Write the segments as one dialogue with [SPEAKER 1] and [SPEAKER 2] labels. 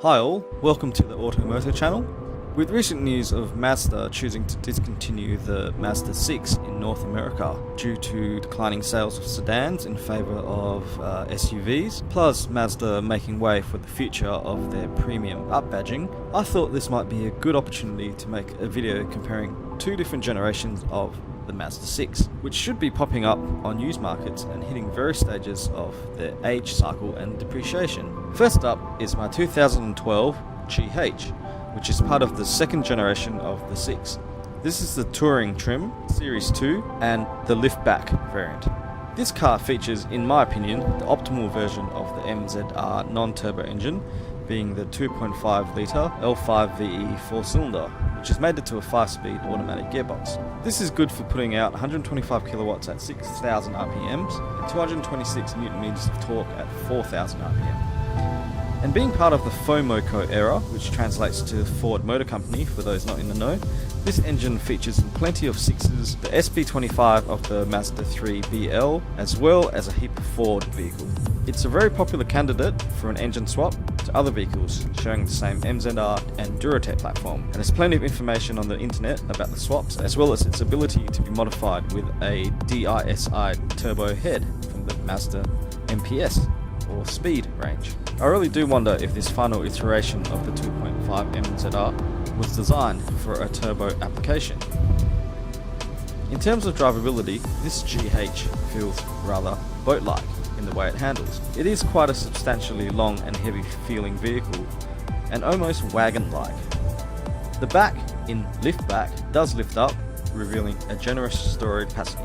[SPEAKER 1] Hi all, welcome to the Automoto channel. With recent news of Mazda choosing to discontinue the Mazda 6 in North America due to declining sales of sedans in favour of SUVs, plus Mazda making way for the future of their premium up badging, I thought this might be a good opportunity to make a video comparing two different generations of the Mazda 6, which should be popping up on used markets and hitting various stages of their age cycle and depreciation. First up is my 2012 GH, which is part of the second generation of the 6. This is the Touring trim, Series 2, and the liftback variant. This car features, in my opinion, the optimal version of the MZR non-turbo engine, being the 2.5 litre L5VE 4-cylinder, which has made it to a 5-speed automatic gearbox. This is good for putting out 125 kilowatts at 6,000 RPMs and 226 Newton meters of torque at 4,000 RPM. And being part of the FOMOCO era, which translates to Ford Motor Company for those not in the know, this engine features plenty of 6s, the SP25 of the Mazda 3 BL, as well as a heap of Ford vehicle. It's a very popular candidate for an engine swap to other vehicles, sharing the same MZR and Duratec platform, and there's plenty of information on the internet about the swaps, as well as its ability to be modified with a DISI turbo head from the Mazda MPS or Speed range. I really do wonder if this final iteration of the 2.5 MZR was designed for a turbo application. In terms of drivability, this GH feels rather boat-like in the way it handles. It is quite a substantially long and heavy feeling vehicle, and almost wagon-like. The back, in liftback, does lift up, revealing a generous storage capacity.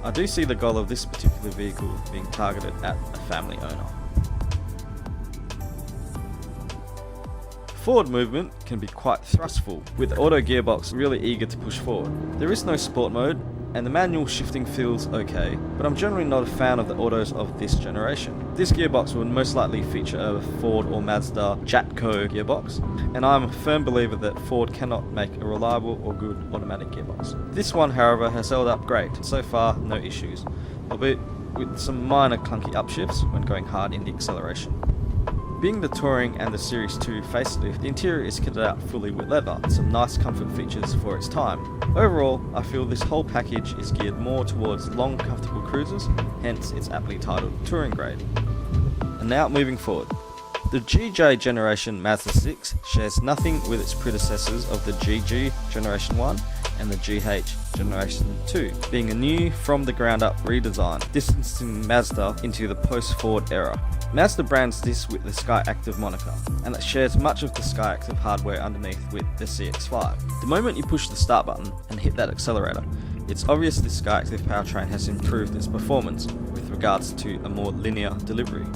[SPEAKER 1] I do see the goal of this particular vehicle being targeted at a family owner. Forward movement can be quite thrustful, with the auto gearbox really eager to push forward. There is no sport mode, and the manual shifting feels okay, but I'm generally not a fan of the autos of this generation. This gearbox will most likely feature a Ford or Mazda Jatco gearbox, and I'm a firm believer that Ford cannot make a reliable or good automatic gearbox. This one, however, has held up great. So far, no issues, albeit with some minor clunky upshifts when going hard in the acceleration. Being the Touring and the Series 2 facelift, the interior is kitted out fully with leather and some nice comfort features for its time. Overall, I feel this whole package is geared more towards long, comfortable cruisers, hence it's aptly titled Touring Grade. And now moving forward. The GJ Generation Mazda 6 shares nothing with its predecessors of the GG Generation 1 and the GH Generation 2, being a new from the ground up redesign, distancing Mazda into the post-Ford era. Mazda brands this with the Skyactiv moniker, and it shares much of the Skyactiv hardware underneath with the CX-5. The moment you push the start button and hit that accelerator, it's obvious this Skyactiv powertrain has improved its performance with regards to a more linear delivery.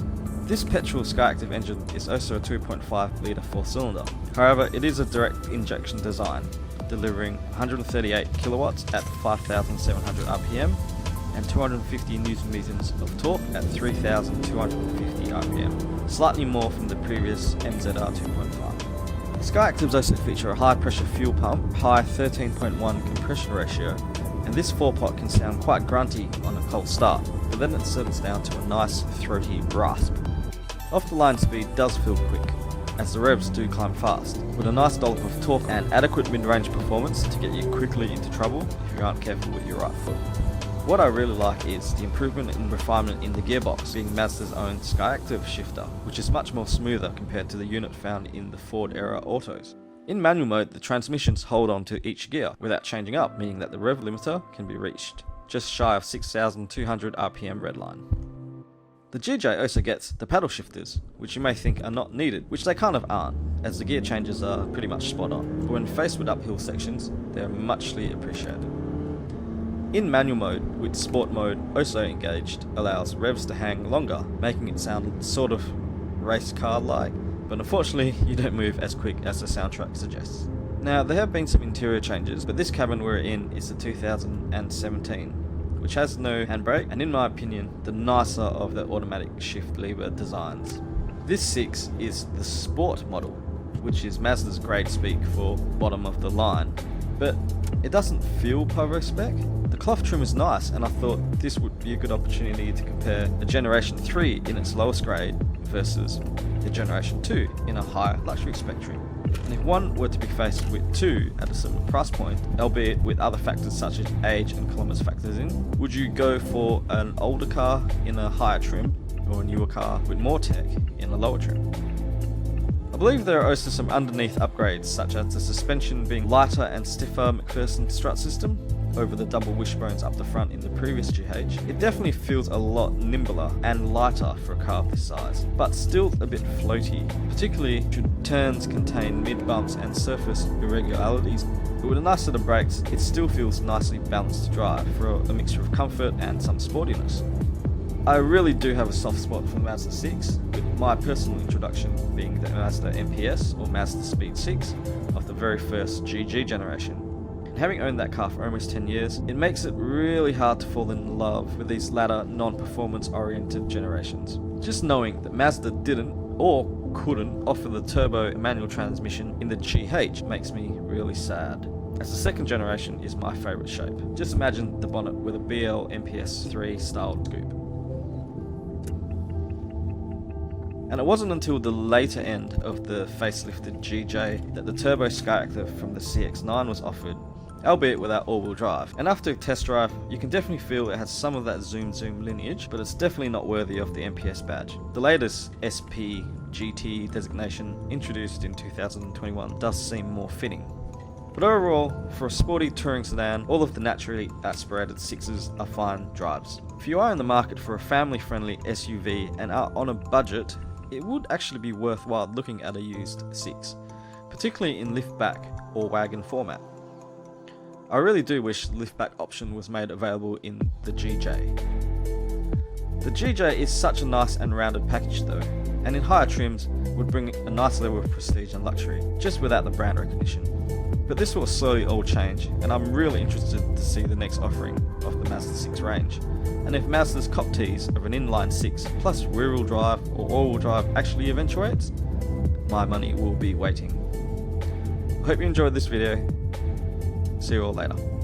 [SPEAKER 1] This petrol Skyactiv engine is also a 2.5 litre 4-cylinder, however it is a direct injection design, delivering 138 kilowatts at 5,700 RPM and 250 Newton meters of torque at 3,250 RPM, slightly more from the previous MZR 2.5. Skyactivs also feature a high pressure fuel pump, high 13.1 compression ratio, and this 4-pot can sound quite grunty on a cold start, but then it settles down to a nice throaty rasp. Off the line speed does feel quick, as the revs do climb fast, with a nice dollop of torque and adequate mid-range performance to get you quickly into trouble if you aren't careful with your right foot. What I really like is the improvement and refinement in the gearbox, being Mazda's own Skyactiv shifter, which is much more smoother compared to the unit found in the Ford era autos. In manual mode, the transmissions hold on to each gear without changing up, meaning that the rev limiter can be reached, just shy of 6,200 RPM redline. The GJ also gets the paddle shifters, which you may think are not needed, which they kind of aren't, as the gear changes are pretty much spot on, but when faced with uphill sections, they are muchly appreciated. In manual mode, with sport mode also engaged, allows revs to hang longer, making it sound sort of race car-like, but unfortunately you don't move as quick as the soundtrack suggests. Now, there have been some interior changes, but this cabin we're in is the 2017, which has no handbrake, and in my opinion, the nicer of the automatic shift lever designs. This 6 is the Sport model, which is Mazda's grade speak for bottom of the line, but it doesn't feel Povo spec. The cloth trim is nice, and I thought this would be a good opportunity to compare a Generation 3 in its lowest grade versus the Generation 2 in a higher luxury spectrum. And if one were to be faced with two at a similar price point, albeit with other factors such as age and kilometers factors in, would you go for an older car in a higher trim or a newer car with more tech in a lower trim? I believe there are also some underneath upgrades, such as the suspension being lighter and stiffer McPherson strut system over the double wishbones up the front in the previous GH. It definitely feels a lot nimbler and lighter for a car of this size, but still a bit floaty, particularly should turns contain mid bumps and surface irregularities. But with a nice set of brakes, it still feels nicely balanced to drive for a mixture of comfort and some sportiness. I really do have a soft spot for the Mazda 6, with my personal introduction being the Mazda MPS or Mazda Speed 6 of the very first GG generation. And having owned that car for almost 10 years, it makes it really hard to fall in love with these latter non-performance oriented generations. Just knowing that Mazda didn't or couldn't offer the turbo manual transmission in the GH makes me really sad, as the second generation is my favourite shape. Just imagine the bonnet with a BL MPS 3 styled scoop. And it wasn't until the later end of the facelifted GJ that the turbo Skyactiv from the CX-9 was offered, albeit without all-wheel drive. And after a test drive, you can definitely feel it has some of that zoom lineage, but it's definitely not worthy of the MPS badge. The latest SP GT designation, introduced in 2021, does seem more fitting. But overall, for a sporty touring sedan, all of the naturally aspirated 6s are fine drives. If you are in the market for a family-friendly SUV and are on a budget, it would actually be worthwhile looking at a used 6, particularly in liftback or wagon format. I really do wish the liftback option was made available in the GJ. The GJ is such a nice and rounded package though, and in higher trims would bring a nice level of prestige and luxury, just without the brand recognition. But this will slowly all change, and I'm really interested to see the next offering of the Mazda 6 range, and if Mazda's cop tease of an inline 6 plus rear-wheel drive or all-wheel drive actually eventuates, my money will be waiting. I hope you enjoyed this video. See you all later.